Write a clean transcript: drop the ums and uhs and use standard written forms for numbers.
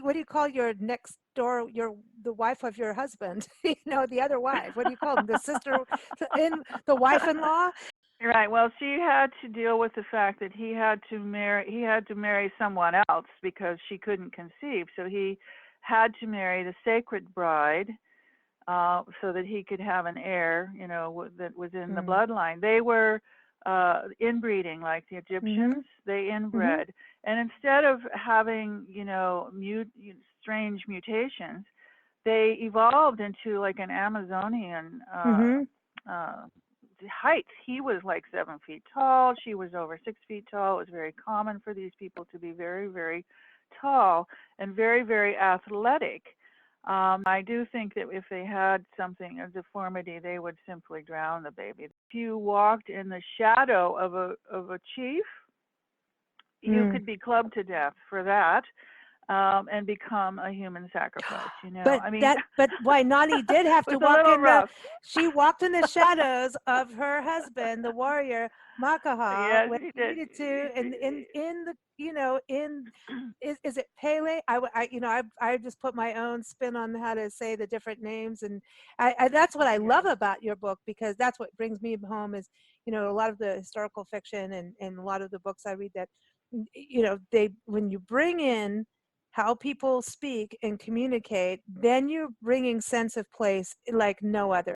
what do you call your next door, the wife of your husband? You know, the other wife. What do you call them? The sister, the wife-in-law. Right. Well, she had to deal with the fact that he had to marry someone else because she couldn't conceive. So he had to marry the sacred bride, so that he could have an heir, that was in the bloodline. They were inbreeding, like the Egyptians. They inbred, and instead of having, strange mutations, they evolved into like an Amazonian heights. He was like 7 feet tall. She was over 6 feet tall. It was very common for these people to be very, very tall and very, very athletic. I do think that if they had something, a deformity, they would simply drown the baby. If you walked in the shadow of a chief, you could be clubbed to death for that, and become a human sacrifice. But Wai-nani did have to walk in rough. she walked in the shadows of her husband, the warrior Makaha, Yes, when he she did. needed to, and in the, is it Pele? I just put my own spin on how to say the different names, and that's what I love about your book, because that's what brings me home is, a lot of the historical fiction and a lot of the books I read that, when you bring in how people speak and communicate, then you're bringing sense of place like no other.